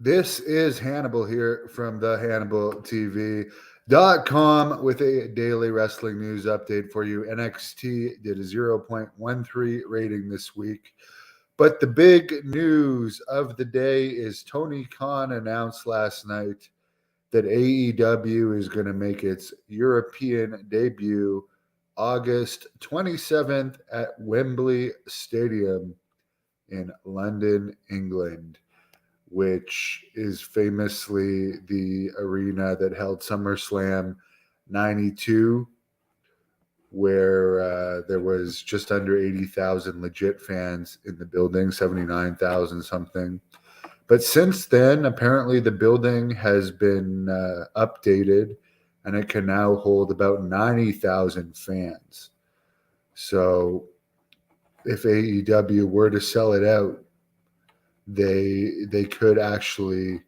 This is Hannibal here from the HannibalTV.com with a daily wrestling news update for you. NXT did a 0.13 rating this week. But the big news of the day is Tony Khan announced last night that AEW is going to make its European debut August 27th at Wembley Stadium in London, England, which is famously the arena that held SummerSlam 92, where there was just under 80,000 legit fans in the building, 79,000 something. But since then, apparently the building has been updated, and it can now hold about 90,000 fans. So if AEW were to sell it out, they could actually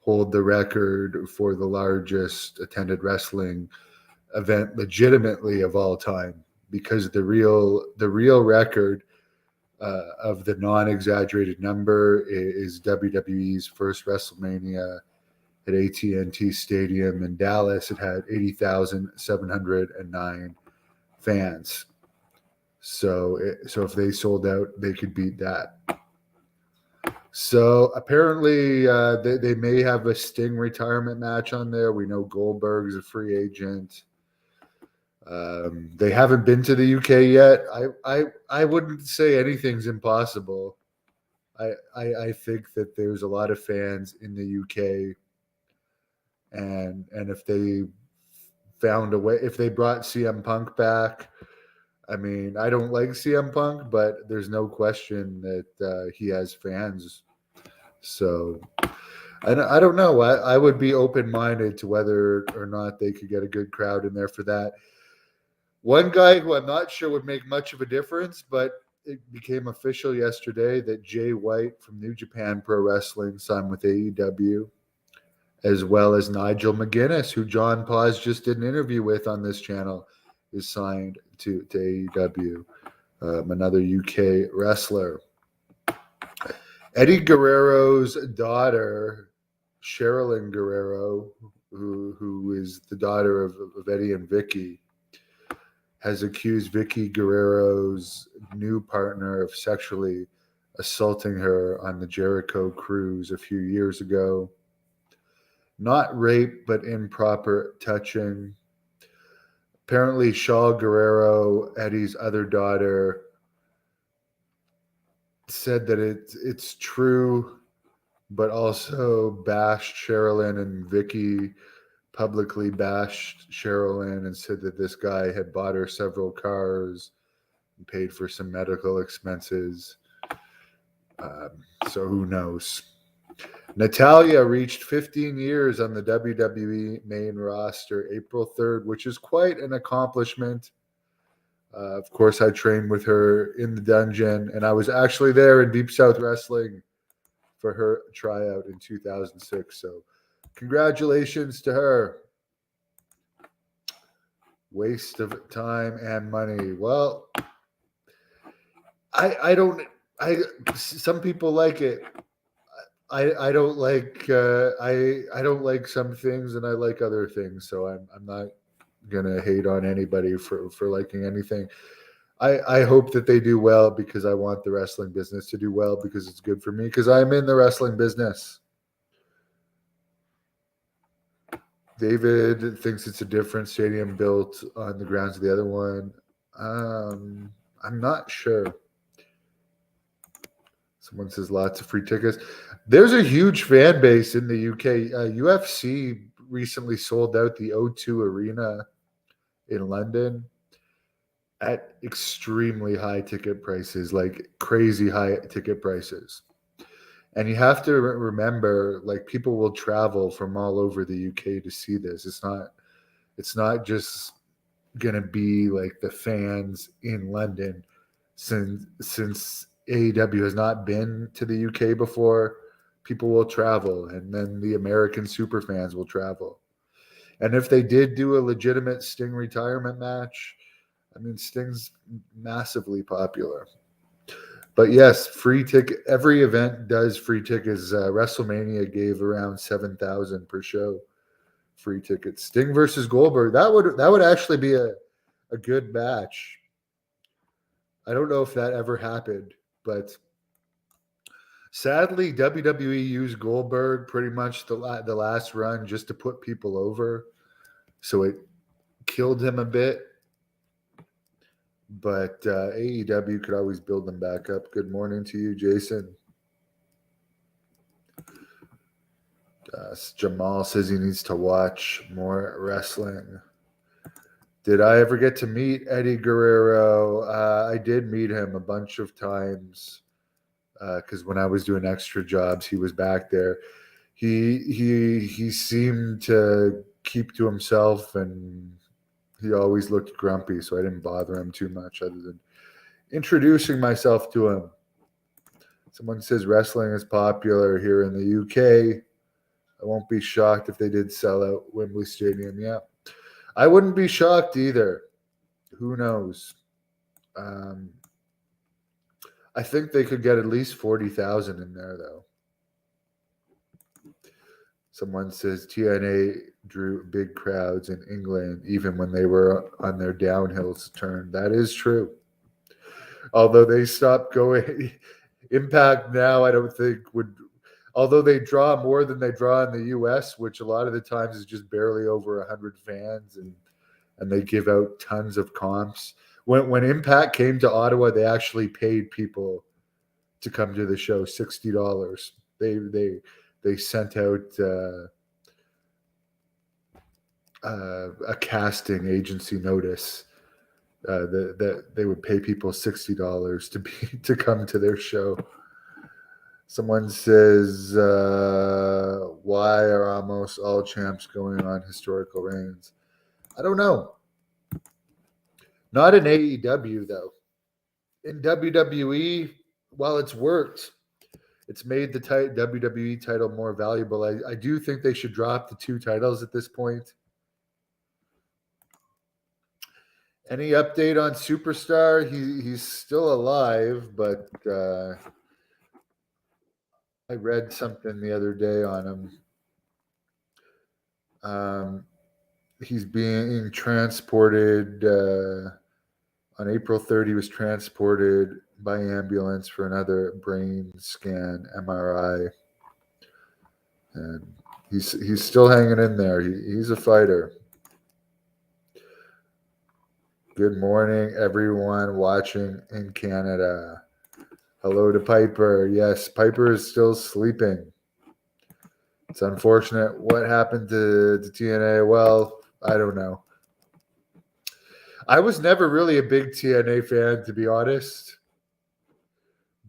hold the record for the largest attended wrestling event legitimately of all time, because the real record of the non-exaggerated number is WWE's first WrestleMania at AT&T Stadium in Dallas. It had 80,709 fans. So if they sold out, they could beat that. So apparently they may have a Sting retirement match on there. We know Goldberg's a free agent. They haven't been to the UK yet. I wouldn't say anything's impossible. I think that there's a lot of fans in the UK, and if they found a way, if they brought CM Punk back, I mean, I don't like CM Punk, but there's no question that he has fans. So I don't know. I would be open-minded to whether or not they could get a good crowd in there for that. One guy who I'm not sure would make much of a difference, but it became official yesterday that Jay White from New Japan Pro Wrestling signed with AEW, as well as Nigel McGuinness, who John Paz just did an interview with on this channel, is signed to AEW, another UK wrestler. Eddie Guerrero's daughter, Sherilyn Guerrero, who is the daughter of Eddie and Vicki, has accused Vicki Guerrero's new partner of sexually assaulting her on the Jericho cruise a few years ago. Not rape, but improper touching. Apparently, Shaw Guerrero, Eddie's other daughter, said that it's true, but also bashed Sherilyn, and Vicki publicly bashed Sherilyn and said that this guy had bought her several cars and paid for some medical expenses. So who knows? Natalya reached 15 years on the WWE main roster April 3rd, which is quite an accomplishment. Of course, I trained with her in the dungeon, and I was actually there in Deep South Wrestling for her tryout in 2006. So congratulations to her. Waste of time and money. Well, some people like it. I don't like I don't like some things, and I like other things. So I'm not gonna hate on anybody for liking anything. I hope that they do well, because I want the wrestling business to do well, because it's good for me, because I'm in the wrestling business. David thinks it's a different stadium built on the grounds of the other one. I'm not sure. Someone says lots of free tickets. There's a huge fan base in the UK. UFC recently sold out the O2 Arena in London at extremely high ticket prices, like crazy high ticket prices. And you have to remember, like, people will travel from all over the UK to see this. It's not just gonna be like the fans in London, since AEW has not been to the UK before. People will travel, and then the American super fans will travel. And if they did do a legitimate Sting retirement match, I mean, Sting's massively popular. But yes, free ticket. Every event does free tickets. WrestleMania gave around 7,000 per show. Free tickets. Sting versus Goldberg. That would actually be a good match. I don't know if that ever happened, but sadly, WWE used Goldberg pretty much the last run just to put people over, so it killed him a bit. But AEW could always build them back up. Good morning to you, Jason. Jamal says he needs to watch more wrestling. Did I ever get to meet Eddie Guerrero? I did meet him a bunch of times because when I was doing extra jobs, he was back there. He seemed to keep to himself, and he always looked grumpy, so I didn't bother him too much other than introducing myself to him. Someone says wrestling is popular here in the UK. I won't be shocked if they did sell out Wembley Stadium. Yeah, I wouldn't be shocked either. Who knows? I think they could get at least 40,000 in there, though. Someone says TNA drew big crowds in England even when they were on their downhill turn. That is true. Although they stopped going. Impact now, I don't think would. Although they draw more than they draw in the U.S., which a lot of the times is just barely over 100 fans, and they give out tons of comps. When Impact came to Ottawa, they actually paid people to come to the show $60. They sent out a casting agency notice that they would pay people $60 to come to their show. Someone says, why are almost all champs going on historical reigns? I don't know. Not in AEW, though. In WWE, while it's worked, it's made the WWE title more valuable. I do think they should drop the 2 titles at this point. Any update on Superstar? He's still alive, but I read something the other day on him. He's being transported on April 3rd. He was transported by ambulance for another brain scan, MRI, and he's still hanging in there. He's a fighter. Good morning, everyone watching in Canada. Hello to Piper. Yes, Piper is still sleeping. It's unfortunate. What happened to TNA? Well, I don't know. I was never really a big TNA fan, to be honest.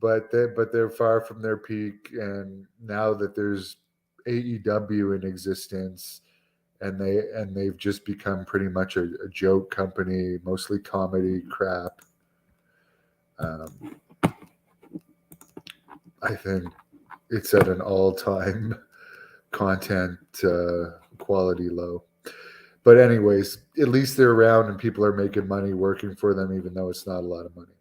But they're far from their peak, and now that there's AEW in existence, and they've just become pretty much a joke company, mostly comedy crap. I think it's at an all-time content quality low. But anyways, at least they're around and people are making money working for them, even though it's not a lot of money.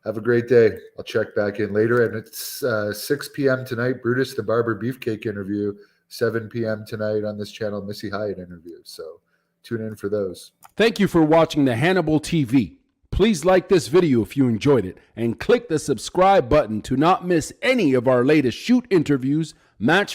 Have a great day. I'll check back in later. And it's 6 p.m. tonight, Brutus the Barber Beefcake interview, 7 p.m. tonight on this channel, Missy Hyatt interview. So tune in for those. Thank you for watching the Hannibal TV. Please like this video if you enjoyed it and click the subscribe button to not miss any of our latest shoot interviews, match videos,